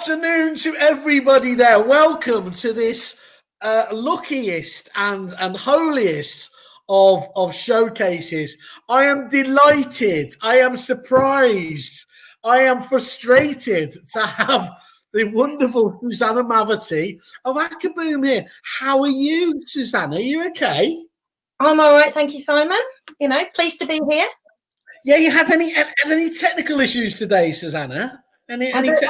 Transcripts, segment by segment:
afternoon to everybody there. Welcome to this luckiest and holiest of showcases. I am delighted. I am surprised. I am frustrated to have the wonderful Susanna Maverty of Acaboom here. How are you, Susanna? Are you okay? I'm all right, thank you, Simon. Pleased to be here. Yeah, you had any technical issues today, Susanna? Any technical?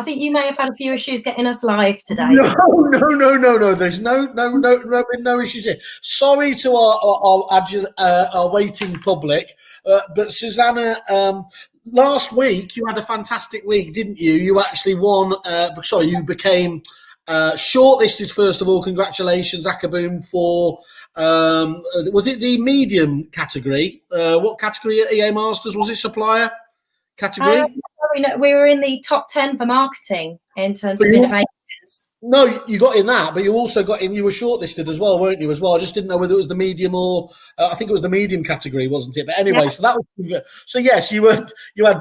I think you may have had a few issues getting us live today. No. There's no issues here. Sorry to our waiting public, but Susanna, last week you had a fantastic week, didn't you? You actually won. You became shortlisted. First of all, congratulations, Acaboom, for. Was it the medium category? What category at EA Masters was it? Supplier category? We were in the top 10 for marketing in terms of innovations. No, you got in that, but you also got in. You were shortlisted as well, weren't you? As well, I just didn't know whether it was the medium or I think it was the medium category, wasn't it? But anyway, yeah. So that was so. Yes, you had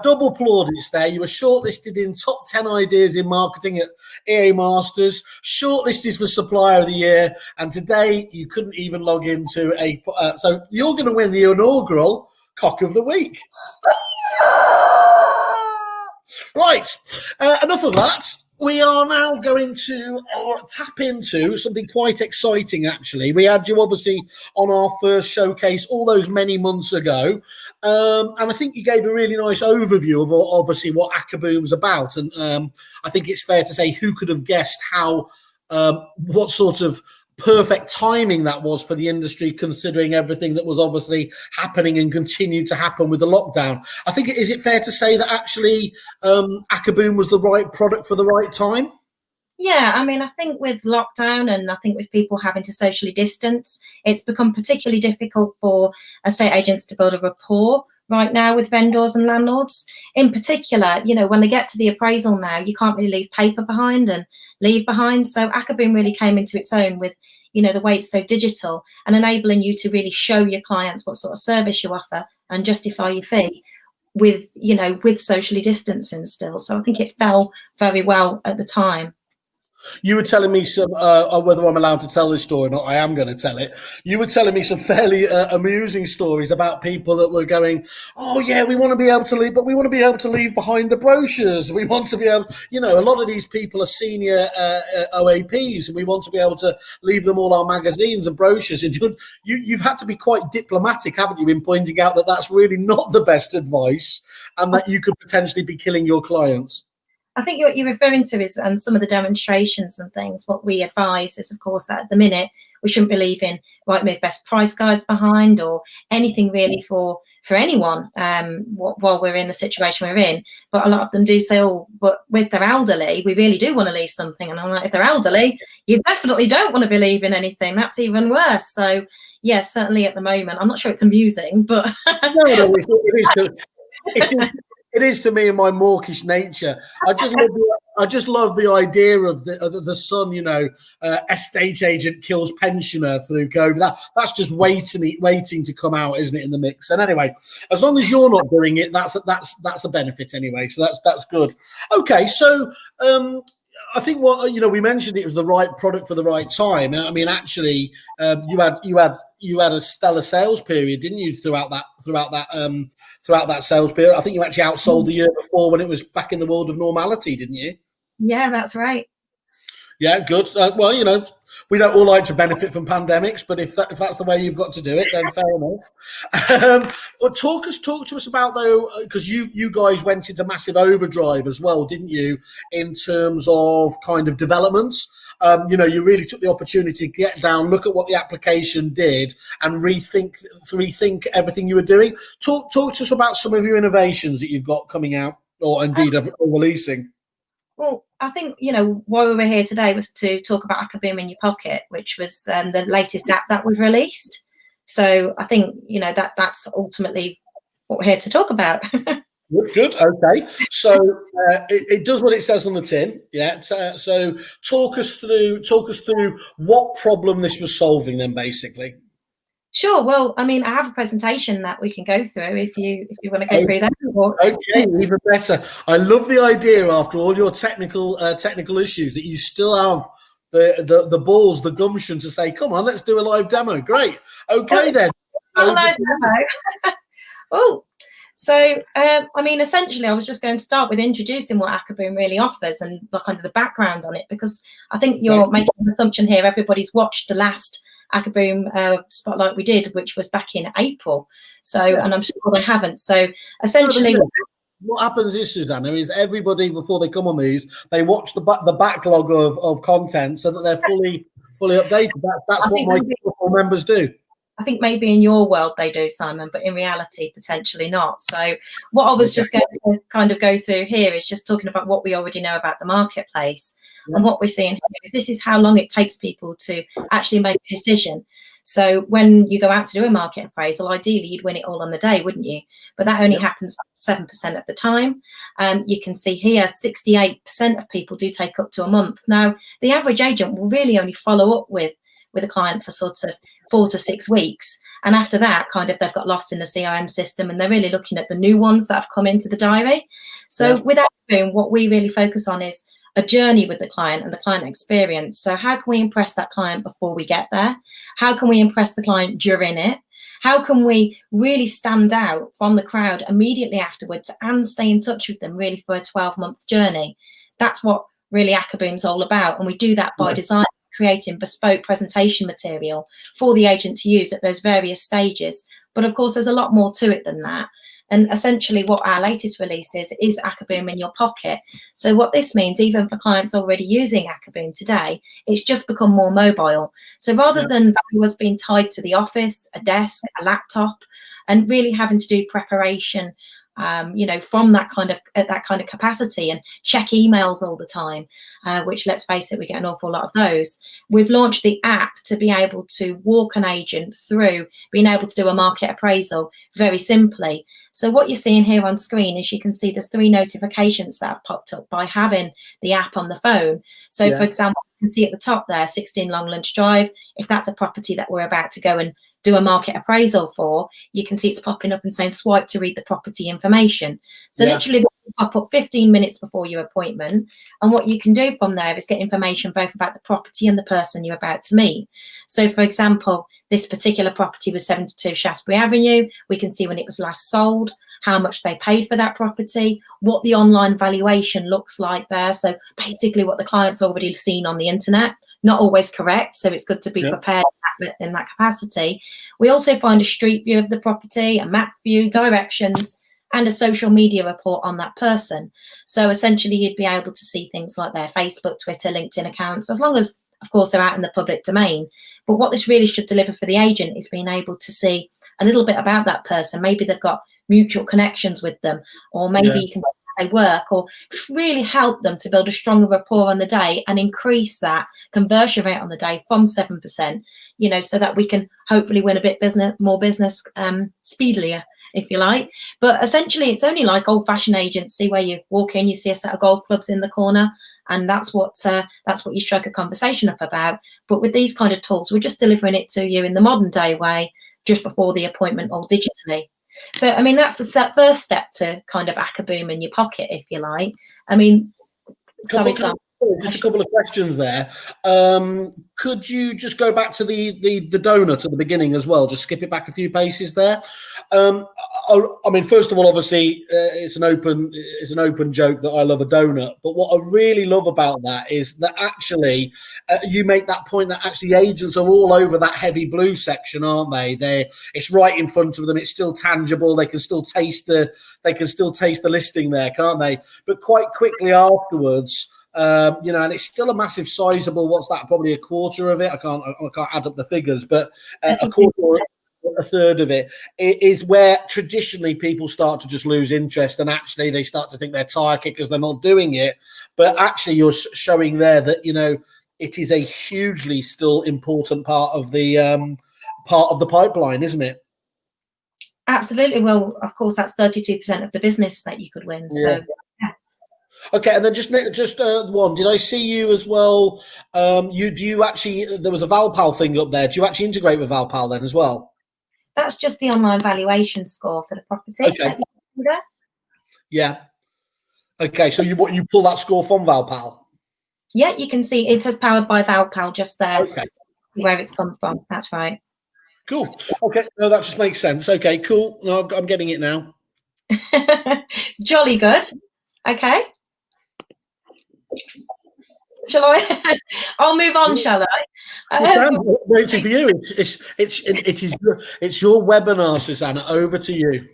double plaudits there. You were shortlisted in top 10 ideas in marketing at EA Masters, shortlisted for Supplier of the Year, and today you couldn't even log into a. So you're going to win the inaugural Cock of the Week. Right, enough of that. We are now going to tap into something quite exciting, actually. We had you, obviously, on our first showcase all those many months ago. And I think you gave a really nice overview of, obviously, what Acaboom's about. And I think it's fair to say, who could have guessed what sort of perfect timing that was for the industry, considering everything that was obviously happening and continued to happen with the lockdown. I think, is it fair to say that actually Acaboom was the right product for the right time? Yeah, I mean, I think with lockdown and I think with people having to socially distance, it's become particularly difficult for estate agents to build a rapport right now with vendors and landlords. In particular, when they get to the appraisal now, you can't really leave paper behind and leave behind. So Acaboom really came into its own with, the way it's so digital and enabling you to really show your clients what sort of service you offer and justify your fee with socially distancing still. So I think it fell very well at the time. You were telling me some, whether I'm allowed to tell this story or not, I am going to tell it. You were telling me some fairly amusing stories about people that were going, oh, yeah, we want to be able to leave, but we want to be able to leave behind the brochures. We want to be able, a lot of these people are senior OAPs, and we want to be able to leave them all our magazines and brochures. And you've had to be quite diplomatic, haven't you, in pointing out that that's really not the best advice and that you could potentially be killing your clients? I think what you're referring to is, and some of the demonstrations and things, what we advise is, of course, that at the minute we shouldn't be leaving Rightmove best price guides behind or anything really for anyone while we're in the situation we're in. But a lot of them do say, oh, but with their elderly, we really do want to leave something. And I'm like, if they're elderly, you definitely don't want to be leaving anything. That's even worse. So, yes, certainly at the moment, I'm not sure it's amusing, but... No, it is to me in my mawkish nature. I just love the idea of the son, estate agent kills pensioner through COVID. That's just waiting to come out, isn't it, in the mix? And anyway, as long as you're not doing it, that's a benefit anyway. So that's good. Okay, so I think we mentioned it was the right product for the right time. I mean, actually, you had a stellar sales period, didn't you? Throughout that sales period, I think you actually outsold the year before when it was back in the world of normality, didn't you? Yeah, that's right. Yeah, good. Well, we don't all like to benefit from pandemics, but if that's the way you've got to do it, then fair enough. But talk to us about, though, because you guys went into massive overdrive as well, didn't you, in terms of kind of developments? You really took the opportunity to get down, look at what the application did, and rethink everything you were doing. Talk to us about some of your innovations that you've got coming out, or indeed releasing. Well, I think, why we were here today was to talk about Acaboom in Your Pocket, which was the latest app that we've released. So I think, that's ultimately what we're here to talk about. Good. Okay. So it does what it says on the tin. Yeah. So talk us through what problem this was solving then, basically. Sure. Well, I mean, I have a presentation that we can go through if you want to go through that. Okay, even better. I love the idea after all your technical issues that you still have the balls, the gumption to say, "Come on, let's do a live demo." Great. Okay, then. Live demo. Oh, so I mean, essentially, I was just going to start with introducing what Acaboom really offers and the kind of the background on it, because I think you're making an assumption here. Everybody's watched the last Acaboom spotlight we did, which was back in April. So, and I'm sure they haven't. So, essentially, what happens is, Susanna, is everybody before they come on these, they watch the backlog of content so that they're fully updated. That's what my members do. I think maybe in your world they do, Simon, but in reality, potentially not. So what I was just going to kind of go through here is just talking about what we already know about the marketplace. And what we're seeing here is this is how long it takes people to actually make a decision. So when you go out to do a market appraisal, ideally you'd win it all on the day, wouldn't you? But that only happens 7% of the time. You can see here 68% of people do take up to a month. Now, the average agent will really only follow up with a client for sort of 4 to 6 weeks. And after that, kind of they've got lost in the CRM system and they're really looking at the new ones that have come into the diary. So with Acaboom, what we really focus on is a journey with the client and the client experience. So how can we impress that client before we get there? How can we impress the client during it? How can we really stand out from the crowd immediately afterwards and stay in touch with them really for a 12-month journey? That's what really Acaboom's all about. And we do that by design, creating bespoke presentation material for the agent to use at those various stages. But of course, there's a lot more to it than that. And essentially what our latest release is Acaboom in your pocket. So what this means, even for clients already using Acaboom today, it's just become more mobile. So rather than valuers being tied to the office, a desk, a laptop, and really having to do preparation, from that kind of capacity and check emails all the time, which, let's face it, we get an awful lot of those. We've launched the app to be able to walk an agent through being able to do a market appraisal very simply. So what you're seeing here on screen is you can see there's 3 notifications that have popped up by having the app on the phone. So for example, you can see at the top there, 16 Longlands Drive. If that's a property that we're about to go and do a market appraisal for, you can see it's popping up and saying swipe to read the property information. So literally they pop up 15 minutes before your appointment, and what you can do from there is get information both about the property and the person you're about to meet. So for example, this particular property was 72 Shaftesbury Avenue. We can see when it was last sold, how much they paid for that property, what the online valuation looks like there. So basically what the client's already seen on the internet, not always correct. So it's good to be prepared in that capacity. We also find a street view of the property, a map view, directions, and a social media report on that person. So essentially you'd be able to see things like their Facebook, Twitter, LinkedIn accounts, as long as, of course, they're out in the public domain. But what this really should deliver for the agent is being able to see a little bit about that person. Maybe they've got mutual connections with them, or maybe you can see how they work, or just really help them to build a stronger rapport on the day and increase that conversion rate on the day from 7%, so that we can hopefully win a bit more business speedily, if you like. But essentially it's only like old-fashioned agency where you walk in, you see a set of golf clubs in the corner, and that's what you strike a conversation up about. But with these kind of tools, we're just delivering it to you in the modern day way, just before the appointment, all digitally. So I mean, that's the first step to kind of Acaboom in your pocket, if you like. I mean, just a couple of questions there. Could you just go back to the donut at the beginning as well? Just skip it back a few paces there. I mean, first of all, obviously, it's an open joke that I love a donut. But what I really love about that is that actually you make that point that actually agents are all over that heavy blue section, aren't they? It's right in front of them. It's still tangible. They can still taste the listing there, can't they? But quite quickly afterwards, and it's still a massive sizable, what's that, probably a quarter of it, I can't add up the figures, but a quarter or a third of it is where traditionally people start to just lose interest, and actually they start to think they're tire kickers, they're not doing it. But actually you're showing there that it is a hugely still important part of the pipeline, isn't it? Absolutely. Well, of course, that's 32% of the business that you could win. So okay, and then just one. Did I see you as well? There was a Valpal thing up there. Do you actually integrate with Valpal then as well? That's just the online valuation score for the property. Okay. Yeah. Okay. So you pull that score from Valpal? Yeah, you can see it says powered by Valpal just there. Okay. Where it's come from. That's right. Cool. Okay. No, that just makes sense. Okay. Cool. No, I'm getting it now. Jolly good. Okay. Shall I? I'll move on, shall I? I'm waiting for you. It's your webinar, Susanna. Over to you.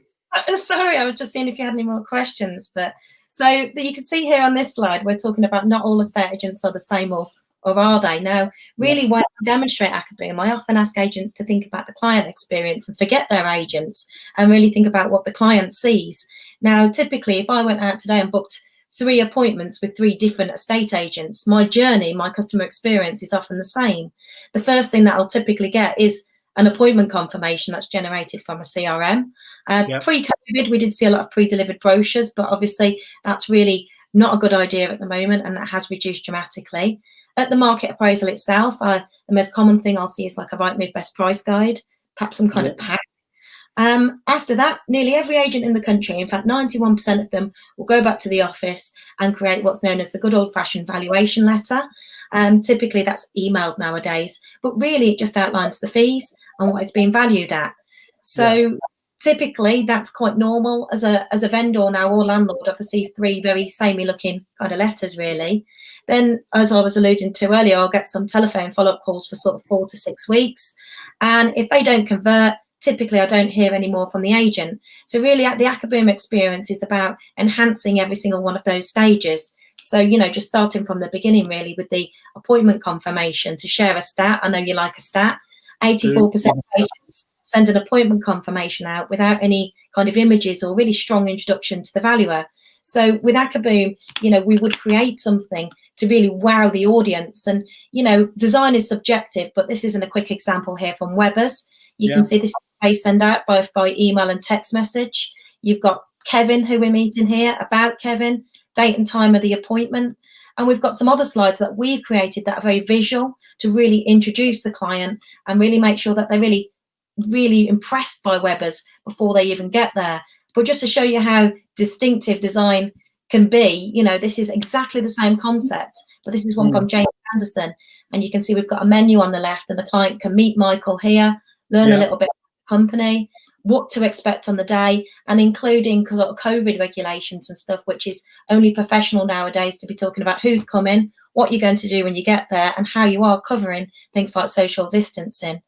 Sorry, I was just seeing if you had any more questions. But so you can see here on this slide, we're talking about not all estate agents are the same, or are they? Now, really, when I demonstrate Acaboom, I often ask agents to think about the client experience and forget their agents and really think about what the client sees. Now, typically, if I went out today and booked 3 appointments with 3 different estate agents, my journey, my customer experience is often the same. The first thing that I'll typically get is an appointment confirmation that's generated from a CRM. Pre-COVID, we did see a lot of pre-delivered brochures, but obviously that's really not a good idea at the moment, and that has reduced dramatically. At the market appraisal itself, the most common thing I'll see is like a Rightmove best price guide, perhaps some kind of pack. After that, nearly every agent in the country, in fact 91% of them, will go back to the office and create what's known as the good old-fashioned valuation letter. Typically that's emailed nowadays, but really it just outlines the fees and what it's being valued at. So typically that's quite normal. As a vendor now, or landlord, I've received 3 very samey looking kind of letters really. Then, as I was alluding to earlier, I'll get some telephone follow-up calls for sort of 4 to 6 weeks, and if they don't convert, typically I don't hear any more from the agent. So really the Acaboom experience is about enhancing every single one of those stages. So, you know, just starting from the beginning really with the appointment confirmation. To share a stat, I know you like a stat, 84% of agents send an appointment confirmation out without any kind of images or really strong introduction to the valuer. So with Acaboom, you know, we would create something to really wow the audience. And, you know, design is subjective, but this isn't a quick example here from Weber's. You can see this they send out both by email and text message. You've got Kevin, who we're meeting here, about Kevin, date and time of the appointment. And we've got some other slides that we've created that are very visual to really introduce the client and really make sure that they're really, really impressed by Weber's before they even get there. But just to show you how distinctive design can be, you know, this is exactly the same concept, but this is one from James Anderson. And you can see we've got a menu on the left, and the client can meet Michael here, learn a little bit about the company, what to expect on the day, and including sort of COVID regulations and stuff, which is only professional nowadays to be talking about who's coming, what you're going to do when you get there, and how you are covering things like social distancing.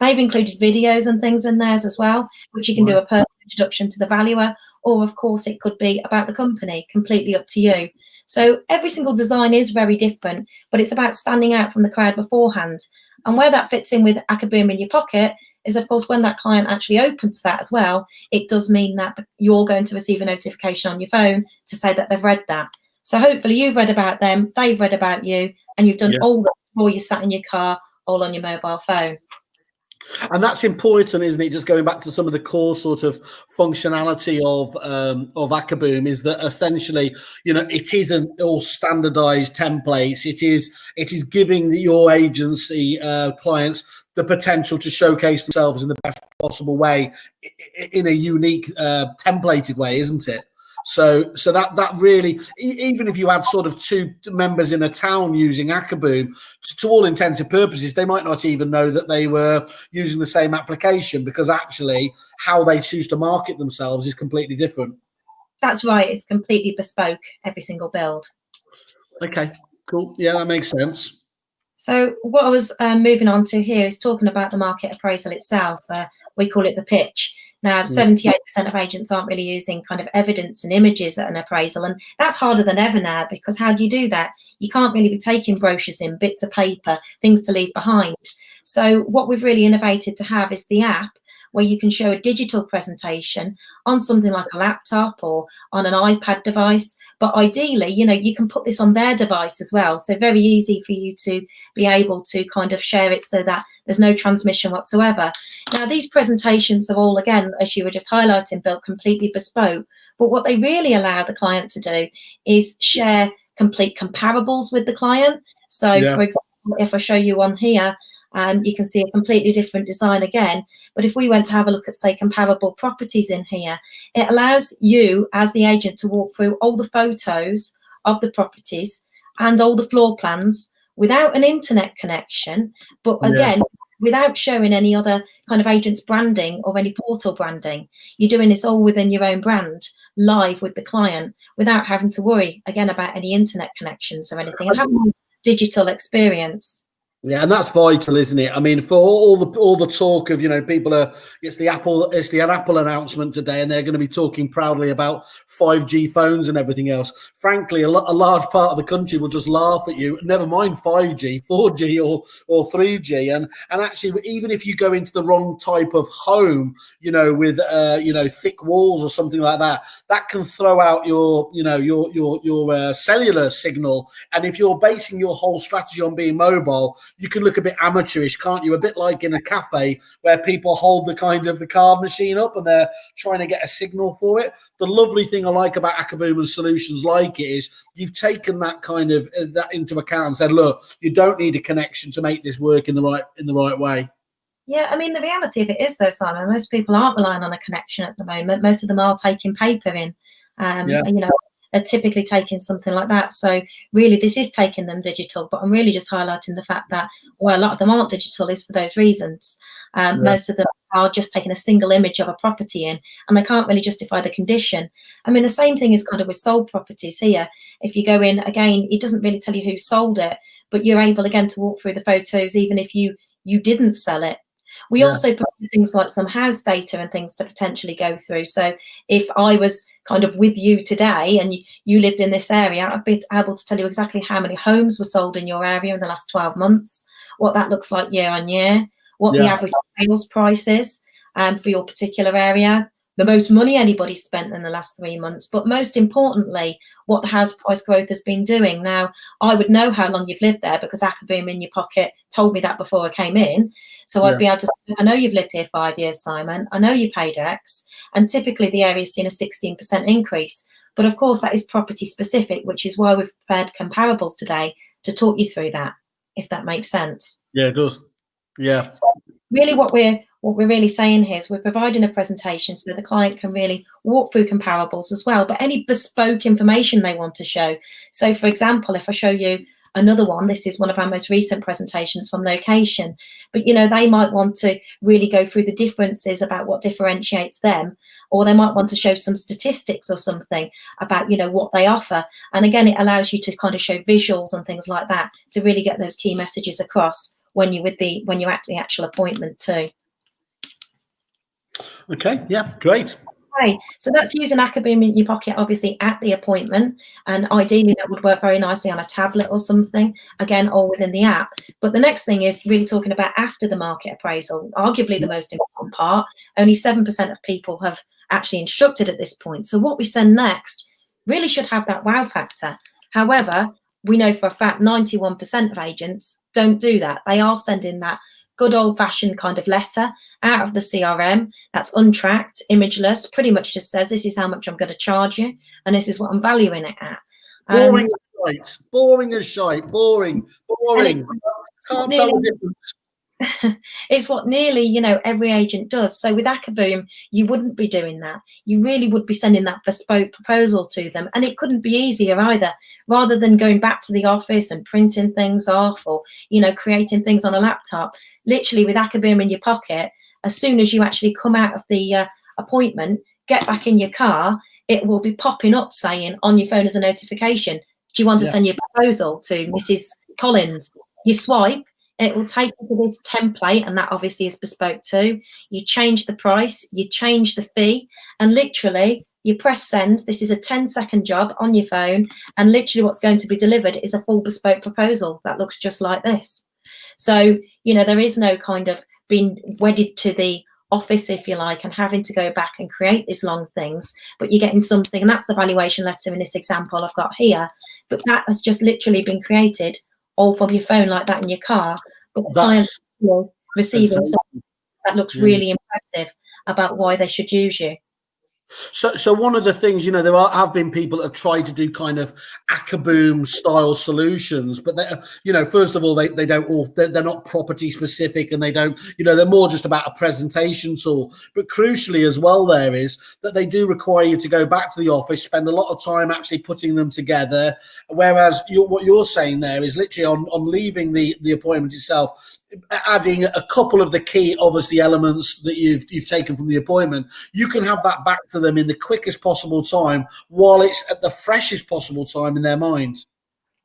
They've included videos and things in theirs as well, which you can do a personal introduction to the valuer, or of course it could be about the company, completely up to you. So every single design is very different, but it's about standing out from the crowd beforehand. And where that fits in with Acaboom in your pocket is, of course, when that client actually opens that as well, it does mean that you're going to receive a notification on your phone to say that they've read that. So hopefully you've read about them, they've read about you, and you've done all that before you sat in your car, all on your mobile phone. And that's important, isn't it? Just going back to some of the core sort of functionality of Acaboom is that essentially, you know, it isn't all standardized templates. It is giving your agency clients the potential to showcase themselves in the best possible way, in a unique templated way, isn't it? So that really, even if you had sort of 2 members in a town using Acaboom, to all intents and purposes, they might not even know that they were using the same application, because actually how they choose to market themselves is completely different. That's right. It's completely bespoke, every single build. Okay, cool. Yeah, that makes sense. So what I was moving on to here is talking about the market appraisal itself. We call it the pitch. Now, 78% of agents aren't really using kind of evidence and images at an appraisal, and that's harder than ever now, because how do you do that? You can't really be taking brochures in, bits of paper, things to leave behind. So what we've really innovated to have is the app, where you can show a digital presentation on something like a laptop or on an iPad device. But ideally, you know, you can put this on their device as well. So very easy for you to be able to kind of share it so that there's no transmission whatsoever. Now, these presentations are all, again, as you were just highlighting, built completely bespoke. But what they really allow the client to do is share complete comparables with the client. So, for example, if I show you on here, You can see a completely different design again. But if we went to have a look at, say, comparable properties in here, it allows you as the agent to walk through all the photos of the properties and all the floor plans without an internet connection, but again, without showing any other kind of agent's branding or any portal branding. You're doing this all within your own brand, live with the client, without having to worry again about any internet connections or anything, and having a digital experience. Yeah, and that's vital, isn't it? I mean, for all the talk of, you know, people are, it's the Apple announcement today, and they're going to be talking proudly about 5G phones and everything else. Frankly, a large part of the country will just laugh at you. Never mind 5G, 4G, or 3G, and actually, even if you go into the wrong type of home, you know, with thick walls or something like that, that can throw out your cellular signal. And if you're basing your whole strategy on being mobile, you can look a bit amateurish, can't you? A bit like in a cafe where people hold the card machine up and they're trying to get a signal for it. The lovely thing I like about Acaboom and solutions like it is you've taken that kind of that into account and said, look, you don't need a connection to make this work in the right way. Yeah, I mean, the reality of it is, though, Simon, most people aren't relying on a connection at the moment. Most of them are taking paper in. Are typically taking something like that. So really, this is taking them digital, but I'm really just highlighting the fact that, well, a lot of them aren't digital is for those reasons. Most of them are just taking a single image of a property in, and they can't really justify the condition. I mean, the same thing is kind of with sold properties here. If you go in, again, it doesn't really tell you who sold it, but you're able, again, to walk through the photos, even if you didn't sell it. We also put things like some house data and things to potentially go through. So if I was kind of with you today and you lived in this area, I'd be able to tell you exactly how many homes were sold in your area in the last 12 months, what that looks like year on year, what the average sales price is for your particular area, the most money anybody spent in the last 3 months, but most importantly, what the house price growth has been doing. Now, I would know how long you've lived there because Acaboom in your pocket told me that before I came in. So I'd be able to say, I know you've lived here 5 years, Simon. I know you paid X. And typically the area's seen a 16% increase. But of course, that is property specific, which is why we've prepared comparables today to talk you through that, if that makes sense. Yeah, it does. Yeah. So really what we're really saying here is we're providing a presentation so the client can really walk through comparables as well, but any bespoke information they want to show. So for example, if I show you another one, this is one of our most recent presentations from Location, but you know, they might want to really go through the differences about what differentiates them, or they might want to show some statistics or something about, you know, what they offer. And again, it allows you to kind of show visuals and things like that to really get those key messages across when you're at the actual appointment too. Okay, yeah, great. Okay, so that's using Acaboom in your pocket, obviously, at the appointment, and ideally that would work very nicely on a tablet or something, again, all within the app. But the next thing is really talking about after the market appraisal, arguably the most important part. Only 7% of people have actually instructed at this point. So what we send next really should have that wow factor. However, we know for a fact 91% of agents don't do that. They are sending that good old-fashioned kind of letter out of the CRM that's untracked, imageless, pretty much just says this is how much I'm going to charge you and this is what I'm valuing it at. Boring as shite. Boring. Can't tell the difference. It's what nearly, you know, every agent does. So with Acaboom, you wouldn't be doing that. You really would be sending that bespoke proposal to them. And it couldn't be easier either. Rather than going back to the office and printing things off or, you know, creating things on a laptop, literally with Acaboom in your pocket, as soon as you actually come out of the appointment, get back in your car, it will be popping up saying on your phone as a notification, do you want to send your proposal to Mrs. Collins? You swipe, it will take you to this template, and that obviously is bespoke too. You change the price, you change the fee, and literally you press send. This is a 10-second job on your phone, and literally what's going to be delivered is a full bespoke proposal that looks just like this. So, you know, there is no kind of being wedded to the office, if you like, and having to go back and create these long things, but you're getting something, and that's the valuation letter in this example I've got here, but that has just literally been created all from your phone like that in your car, but the client's receiving something that looks really impressive about why they should use you. So one of the things, there have been people that have tried to do kind of Acaboom style solutions, but first of all, they don't all, they're not property specific, and they don't, they're more just about a presentation tool. But crucially as well, there is that they do require you to go back to the office, spend a lot of time actually putting them together. Whereas what you're saying there is literally on leaving the appointment itself, adding a couple of the key, obviously, elements that you've taken from the appointment, you can have that back to them in the quickest possible time, while it's at the freshest possible time in their mind.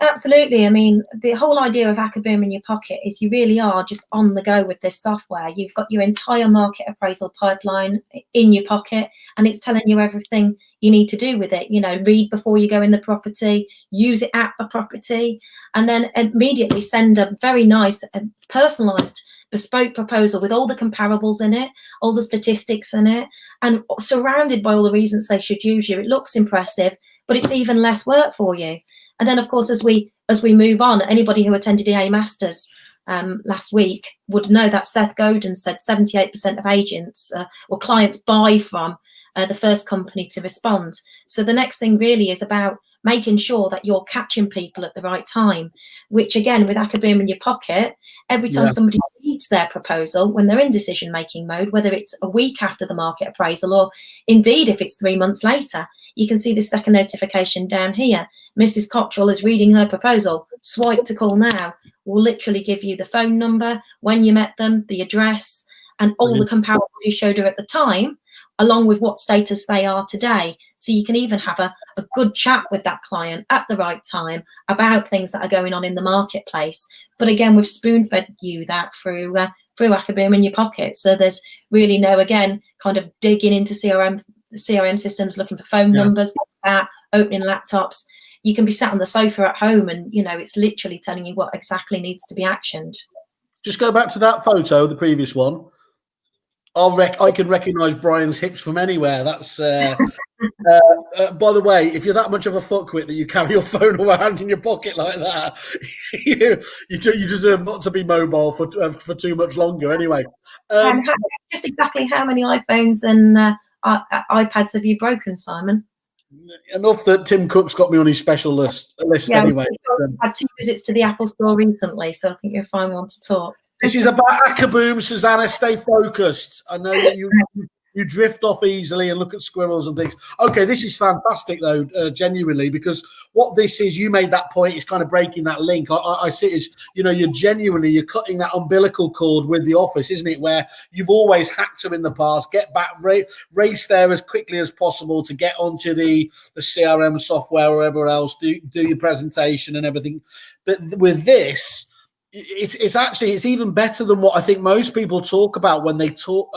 Absolutely. I mean, the whole idea of Acaboom in your pocket is you really are just on the go with this software. You've got your entire market appraisal pipeline in your pocket, and it's telling you everything you need to do with it. Read before you go in the property, use it at the property, and then immediately send a very nice and personalized bespoke proposal with all the comparables in it, all the statistics in it, and surrounded by all the reasons they should use you. It looks impressive, but it's even less work for you. And then, of course, as we move on, anybody who attended EA Masters last week would know that Seth Godin said 78% of agents or clients buy from the first company to respond. So the next thing really is about making sure that you're catching people at the right time, which again, with Acaboom in your pocket, every time somebody reads their proposal, when they're in decision-making mode, whether it's a week after the market appraisal or indeed if it's 3 months later, you can see the second notification down here. Mrs. Cottrell is reading her proposal. Swipe to call now. Will literally give you the phone number, when you met them, the address, and all the comparables you showed her at the time, along with what status they are today. So you can even have a good chat with that client at the right time about things that are going on in the marketplace. But again, we've spoon-fed you that through Acaboom in your pocket. So there's really no, again, kind of digging into CRM systems, looking for phone numbers, opening laptops. You can be sat on the sofa at home and, it's literally telling you what exactly needs to be actioned. Just go back to that photo, the previous one. I can recognise Brian's hips from anywhere. That's by the way, if you're that much of a fuckwit that you carry your phone around in your pocket like that, you deserve not to be mobile for too much longer. Anyway, just exactly how many iPhones and iPads have you broken, Simon? Enough that Tim Cook's got me on his special list anyway. I've had 2 visits to the Apple Store recently, so I think you're a fine one to talk. This is about Acaboom, Susanna. Stay focused. I know that you drift off easily and look at squirrels and things. Okay, this is fantastic, though, genuinely, because what this is, you made that point, is kind of breaking that link. I see it as, you're cutting that umbilical cord with the office, isn't it, where you've always had to, in the past, get back, race there as quickly as possible to get onto the CRM software or whatever else, do your presentation and everything. But with this, it's even better than what I think most people talk about when they talk.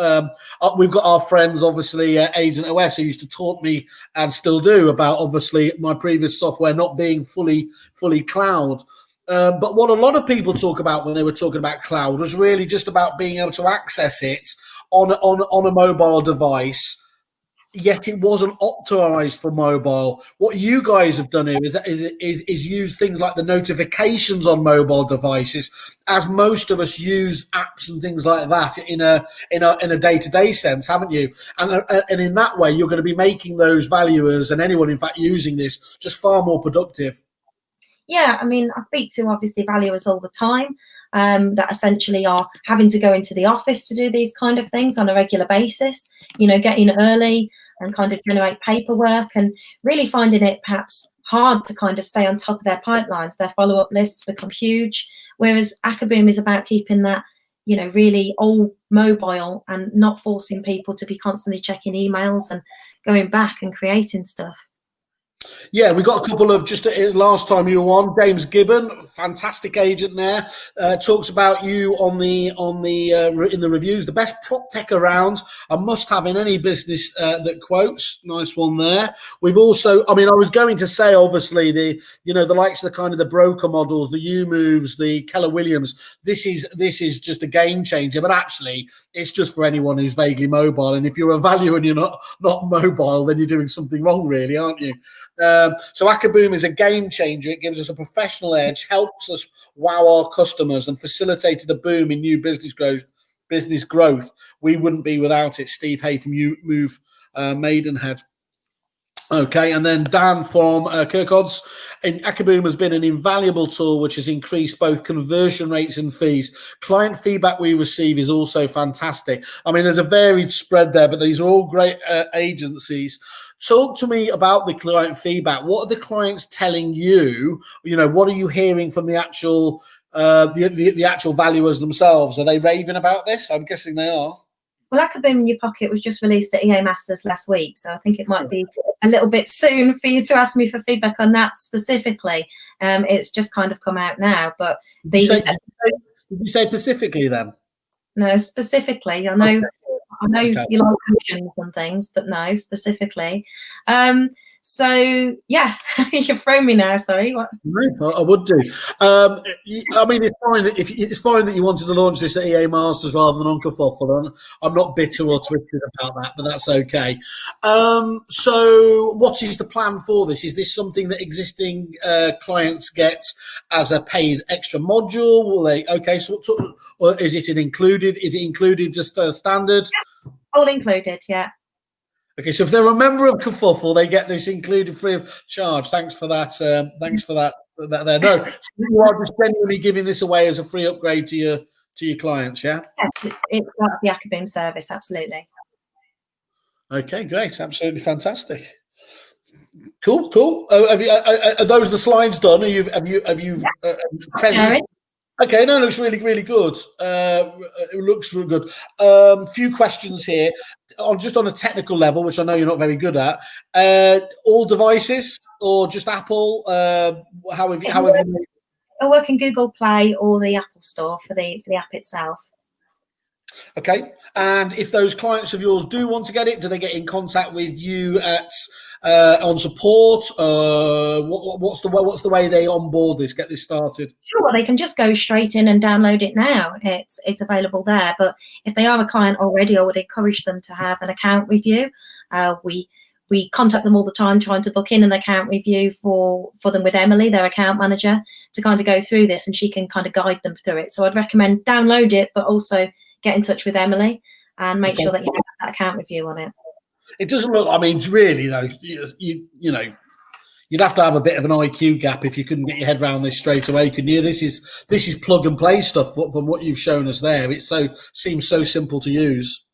We've got our friends, obviously, Agent OS, who used to talk me and still do about, obviously, my previous software not being fully cloud. But what a lot of people talk about when they were talking about cloud was really just about being able to access it on a mobile device. Yet it wasn't optimized for mobile. What you guys have done here is use things like the notifications on mobile devices, as most of us use apps and things like that in a day-to-day sense, haven't you? And in that way, you're going to be making those valuers and anyone, in fact, using this just far more productive. Yeah, I mean, I speak to obviously valuers all the time that essentially are having to go into the office to do these kind of things on a regular basis, getting early and kind of generate paperwork and really finding it perhaps hard to kind of stay on top of their pipelines. Their follow-up lists become huge, whereas Acaboom is about keeping that, really all mobile and not forcing people to be constantly checking emails and going back and creating stuff. Yeah, we got a couple of, just last time you were on, James Gibbon, fantastic agent there, talks about you in the reviews, the best prop tech around, a must have in any business that quotes. Nice one there. We've also, I was going to say, obviously, the likes of the kind of the broker models, the U-Moves, the Keller Williams. This is just a game changer, but actually it's just for anyone who's vaguely mobile. And if you're a value and you're not mobile, then you're doing something wrong, really, aren't you? So Acaboom is a game changer. It gives us a professional edge, helps us wow our customers, and facilitated a boom in new business growth. We wouldn't be without it. Steve Hay from U-Move Maidenhead. Okay, and then Dan from Kirkodds. Acaboom has been an invaluable tool which has increased both conversion rates and fees. Client feedback we receive is also fantastic. I mean, there's a varied spread there, but these are all great agencies. Talk to me about the client feedback. What are the clients telling you? You know, what are you hearing from the actual the actual valuers themselves? Are they raving about this? I'm guessing they are. Well, Acaboom in Your Pocket was just released at EA Masters last week, so I think it might be a little bit soon for you to ask me for feedback on that specifically. It's just kind of come out now, but did you say specifically then? No, specifically. I know okay. You like options and things, but no, specifically. So yeah, you've thrown me now. Sorry. What? No, I would do. I mean, it's fine that it's fine that you wanted to launch this at EA Masters rather than on Kerfuffle. I'm not bitter or twisted about that, but that's okay. So, what is the plan for this? Is this something that existing clients get as a paid extra module? Will they? Okay, so or is it included? Is it included just standard? All included, yeah. Okay, so if they're a member of Kerfuffle, they get this included free of charge. Thanks for that. Thanks for that. There. No, so you are just genuinely giving this away as a free upgrade to your clients, yeah? Yes, it's part of the Acaboom service, absolutely. Okay, great, absolutely fantastic. Cool. Are those the slides done? Have you present? Okay, no, it looks really, really good. It looks really good. Few questions here, just on a technical level, which I know you're not very good at. All devices or just Apple? How have you made it? I work in Google Play or the Apple Store for the app itself. Okay, and if those clients of yours do want to get it, do they get in contact with you on support? What's the way they onboard this, get this started? Sure, well, they can just go straight in and download it now. It's available there. But if they are a client already, I would encourage them to have an account with you. We contact them all the time trying to book in an account with you for them with Emily, their account manager, to kind of go through this, and she can kind of guide them through it. So I'd recommend download it, but also get in touch with Emily and make sure that you have that account with you on it. It doesn't look, I mean, really though, you know, you'd have to have a bit of an IQ gap if you couldn't get your head around this straight away, couldn't you? This is plug and play stuff from what you've shown us there. It seems so simple to use.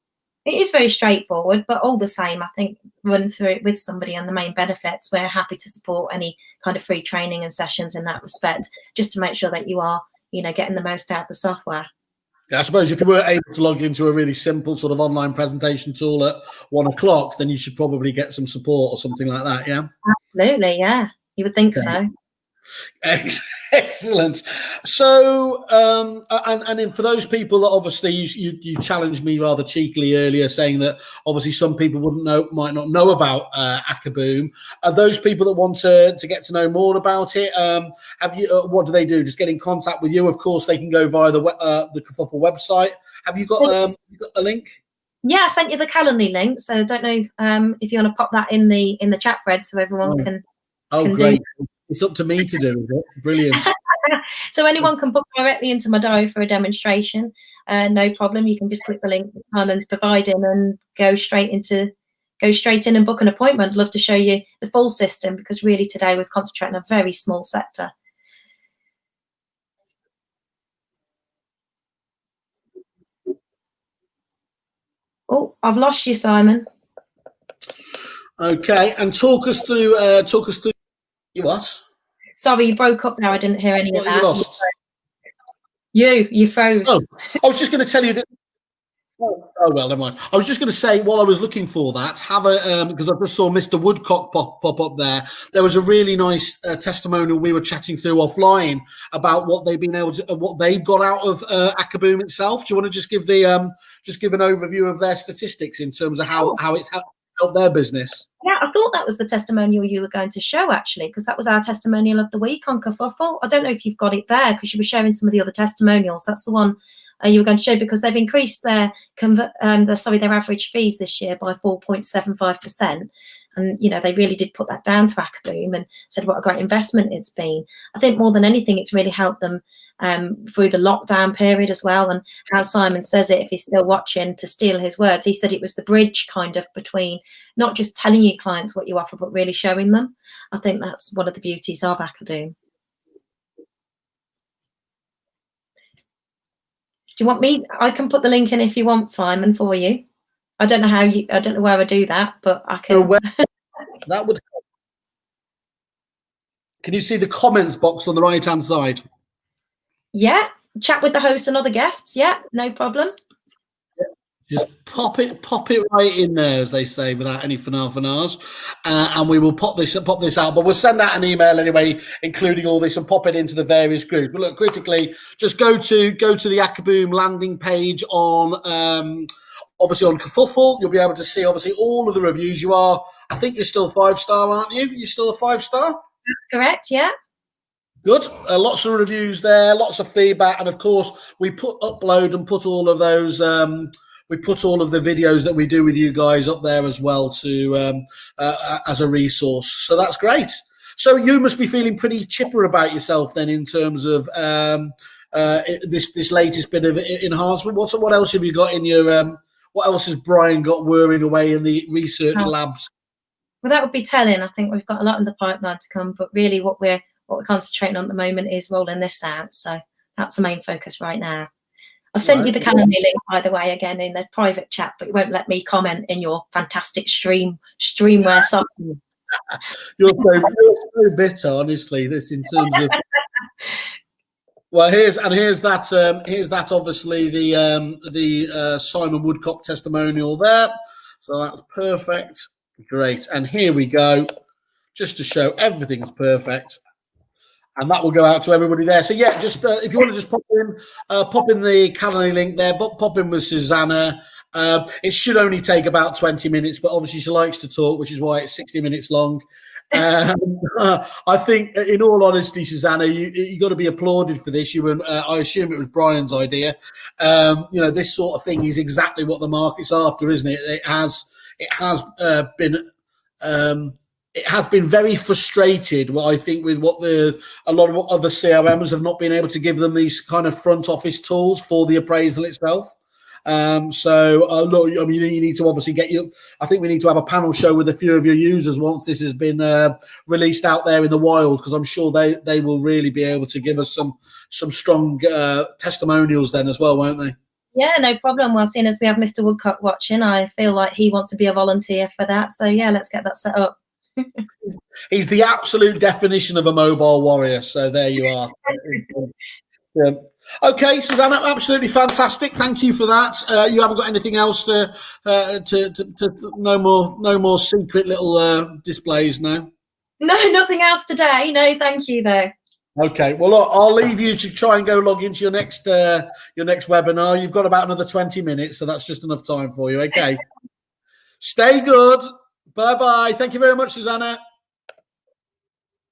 It is very straightforward, but all the same, I think run through it with somebody on the main benefits. We're happy to support any kind of free training and sessions in that respect, just to make sure that you are, getting the most out of the software. Yeah, I suppose if you were able to log into a really simple sort of online presentation tool at 1 o'clock, then you should probably get some support or something like that, yeah? Absolutely, yeah. You would think so. Excellent. So, and then for those people that obviously you challenged me rather cheekily earlier, saying that obviously some people might not know about Acaboom. Are those people that want to get to know more about it? What do they do? Just get in contact with you. Of course, they can go via the Kerfuffle website. Have you got a link? Yeah, I sent you the Calendly link. So I don't know if you want to pop that in the chat thread so everyone can. Oh, great. It's up to me to do, is it? Brilliant. So anyone can book directly into my diary for a demonstration. No problem. You can just click the link that Simon's providing and go straight in and book an appointment. I'd love to show you the full system, because really today we've concentrated on a very small sector. Oh, I've lost you, Simon. Okay, and talk us through. You what? Sorry, you broke up now. I didn't hear any of that. You lost. You froze. Oh, I was just going to tell you that. Oh well, never mind. I was just going to say, while I was looking for that, because I just saw Mr. Woodcock pop up there. There was a really nice testimonial we were chatting through offline about what they've been able to, what they've got out of Acaboom itself. Do you want to just give an overview of their statistics in terms of how it's helped their business? Yeah, I thought that was the testimonial you were going to show, actually, because that was our testimonial of the week on Kerfuffle. I don't know if you've got it there, because you were sharing some of the other testimonials. That's the one you were going to show, because they've increased their average fees this year by 4.75%. And, you know, they really did put that down to Acaboom and said what a great investment it's been. I think more than anything, it's really helped them through the lockdown period as well. And how Simon says it, if he's still watching, to steal his words, he said it was the bridge kind of between not just telling your clients what you offer, but really showing them. I think that's one of the beauties of Acaboom. Do you want me? I can put the link in if you want, Simon, for you. I don't know how you. I don't know where I do that, but I can. That would. Can you see the comments box on the right-hand side? Yeah, chat with the host and other guests. Yeah, no problem. Just pop it right in there, as they say, without any fanars, and we will pop this out. But we'll send out an email anyway, including all this, and pop it into the various groups. But look, critically, just go to the Acaboom landing page on obviously on Kerfuffle. You'll be able to see obviously all of the reviews. You are, I think you're still 5-star, aren't you? You're still a 5-star. That's correct. Yeah. Good. Lots of reviews there, lots of feedback, and of course we upload and put all of those. We put all of the videos that we do with you guys up there as well to as a resource. So that's great. So you must be feeling pretty chipper about yourself then, in terms of this latest bit of enhancement. What else have you got in your? What else has Brian got whirring away in the research labs? Well, that would be telling. I think we've got a lot in the pipeline to come, but really what we're concentrating on at the moment is rolling this out. So that's the main focus right now. I've sent you the Calendly link, by the way, again in the private chat, but it won't let me comment in your fantastic streamware software. You're so bitter, honestly. This in terms of. Well, here's that obviously the Simon Woodcock testimonial there. So that's perfect, great. And here we go, just to show everything's perfect. And that will go out to everybody there. So yeah, just if you want to just pop in the Calendly link there, pop in with Susanna. It should only take about 20 minutes, but obviously she likes to talk, which is why it's 60 minutes long. I think, in all honesty, Susanna, you got to be applauded for this. I assume it was Brian's idea. This sort of thing is exactly what the market's after, isn't it? It has been very frustrated, I think, with a lot of other CRMs have not been able to give them these kind of front office tools for the appraisal itself. Look, I mean, you need to obviously I think we need to have a panel show with a few of your users once this has been released out there in the wild, because I'm sure they will really be able to give us some strong testimonials then as well, won't they? Yeah, no problem. Well, seeing as we have Mr. Woodcock watching, I feel like he wants to be a volunteer for that. So yeah, let's get that set up. He's the absolute definition of a mobile warrior. So there you are. Yeah. Okay, Susanna, absolutely fantastic. Thank you for that. You haven't got anything else to no more secret little displays now? No, nothing else today. No, thank you though. Okay, well, look, I'll leave you to try and go log into your next webinar. You've got about another 20 minutes, so that's just enough time for you. Okay. Stay good. Bye-bye. Thank you very much, Susanna.